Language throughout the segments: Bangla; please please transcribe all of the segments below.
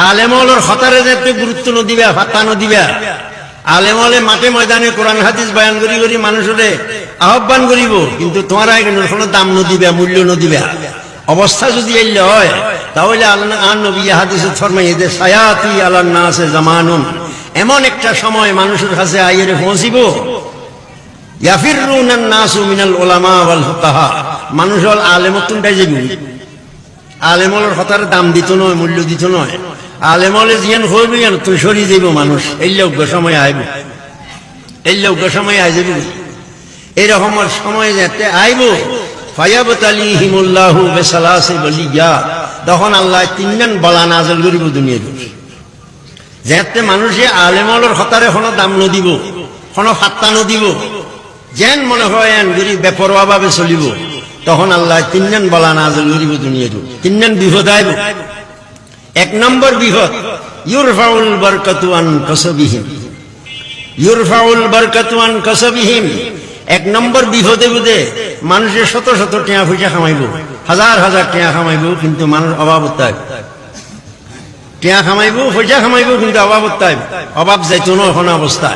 আলেমলের হতারে যাতে গুরুত্ব নদিবা ফাত্তা নদিবা আলেমলে মাঠে ময়দানে কোরআন হাদিস বয়ান করি করি মানুষরে আহ্বান করিব কিন্তু তোমরা এখানে কোনো দাম নদিবা মূল্য নদিবা অবস্থা যদি এই হয় তাহলে আল্লাহ নবী হাদিসে ফরমাইয়ে দে সায়াতি আলান নাসে জামানুন এমন একটা সময় মানুষের কাছে আইরে পৌঁছিব ইয়াফিরুনান নাসু মিনাল উলামা ওয়াল ফুকাহা মানুষ হল আলেমতুনটাই যাবে আলেমলের হতারে দাম দিত নয় মূল্য দিত নয় আলেমলে জিয়ান হইবে যেন তুই সরিয়ে যাইব মানুষ এই লোক সময় আইব এই লোক সময় আই যাবি এইরকম সময় যেতে আইব ফায়াবতালিহিমুল্লাহু বিসালাসি বলিয়া তখন আল্লাহ তিনজন বলা নাযিল করিব দুনিয়ার যেতে মানুষে আলেমলের হতারে কোনো দাম নদিব কোনো ফাত্তা নদিব যেন মনে হয় গরি বেপরোয়া ভাবে চলিব তখন আল্লাহ তিনজন বলা নাযিল করিব দুনিয়ার তিনজন বিপদ আইব এক নম্বর বিপদ ইউরফাউল বারকাতু আন কাসবিহিম ইউরফাউল বারকাতু আন কাসবিহিম এক নম্বর বিপদে বুদে মানুষের শত শত টাকা পয়সা কামাইব হাজার হাজার টাকা কামাইব কিন্তু মানুষ অভাবত্যাগ টাকা কামাইব পয়সা কামাইব কিন্তু অভাবত্যাগ অভাব যাইতো না এখন অবস্থা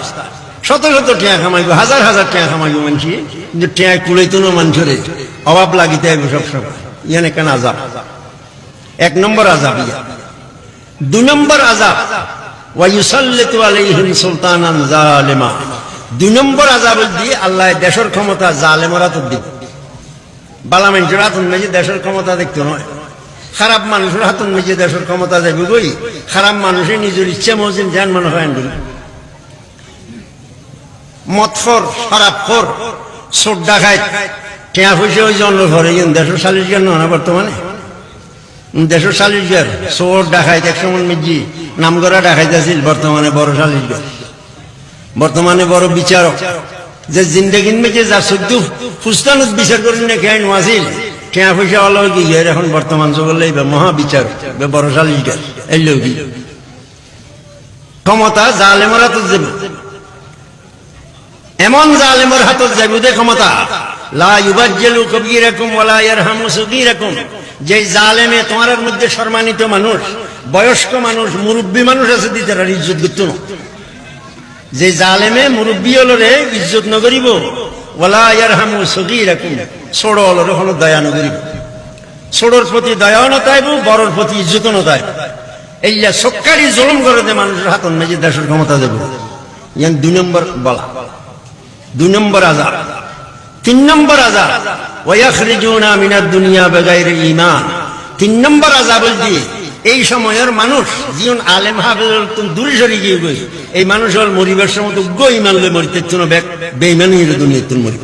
শত শত টাকা কামাইব হাজার হাজার টাকা কামাইব মানুষ কিন্তু টাকা কুলাইতো না মানুষের অভাব লাগিতে আইব সবসময় ইয়ানে কেন আযাব এক নম্বর আযাব দুই নম্বর আযাব ওয়া ইউসাল্লিতু আলাইহিম সুলতানান জালিমা দুই নম্বর আযাব দিয়ে আল্লাহ দেশের ক্ষমতা জালেমরা তো দিবে বালা মানুষের হাতুন মেজে দেশের ক্ষমতা দেখতো নয় খারাপ মানুষের হাতুন মেজে দেশের ক্ষমতা যাবে বই খারাপ মানুষের নিজের ইচ্ছা মজিন ধ্যান মনে হয় মদখোর শরাবখোর চোর ডাকাত টেয়া পয়সা ওই জন্য ঘরে দেশের সালিশ জ্ঞান না বর্তমানে দেশের সালিশ জ্ঞান চোর ডাকাত একসময় মেজি নাম করা ডাকাইতেছিল বর্তমানে বড় সালিশ জ্ঞান বর্তমানে বড় বিচারক যে জিন্দগির মেজে যা সদ্য ফুস্তানত বিচার করেন না কেন ওয়াজিল টেয়া পয়সা হলো কি এখন বর্তমান যুগলে মহা বিচার বড় সালিশ জ্ঞান এই লোক ক্ষমতা জালেমরা তো যাবে এমন জালেমের হাতত যাবে ক্ষমতা লা ইউবাজ্জিলু কবীরাকুম ওয়ালা ইয়ারহামু সগীরাকুম যে জালেমে তোমার মধ্যে সম্মানিত মানুষ বয়স্ক মানুষ মুরব্বী মানুষ আছে দিতে তার ইজ্জত করত না যে জালেমে মুরব্বী হলরে ইজ্জত ন করিব ওয়ালা ইয়ারহামু সগীরাকুম ছোট হলরে কোনো দয়া ন করিব ছোটর প্রতি দয়াও নতাইব বড়র প্রতি ইজ্জত নতাইব এইয়া সক্কারি জুলুম করে দে মানুষের হাতন মেজে দেশের ক্ষমতা দেব ইয়ান দুই নম্বর বলা দুই নম্বর আযাব তিন নম্বর আযাব ওয়া ইয়াখরিজুনা মিনাদ দুনিয়া বিগাইরি ঈমান তিন নম্বর আযাব দিয়ে এই সময়ের মানুষ জীবন আলেম হাফেজের দূরে সরে গিয়ে গই এই মানুষ হল মরিবার সময় গো ঈমান লয়ে মরিতে চুন বেঈমানি এর দুনিয়াতে তুল মরি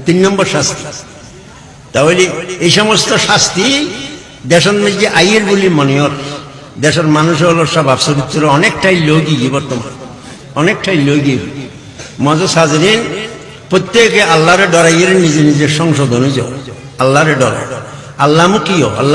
তিন নম্বর শাস্তি তাহলে এই সমস্ত শাস্তি দেশের মধ্যে আইয়ের বলি মনে হয় দেশের মানুষ হল স্বভাব চরিত্র অনেকটাই লোগী বর্তমান অনেকটাই লোগী মজা হাজরিন প্রত্যেকে আল্লাহরে ডরাইয়ের নিজে নিজের সংশোধনে যাও আল্লাহরে ডরাই আল্লাহ মুখিও আল্লাহ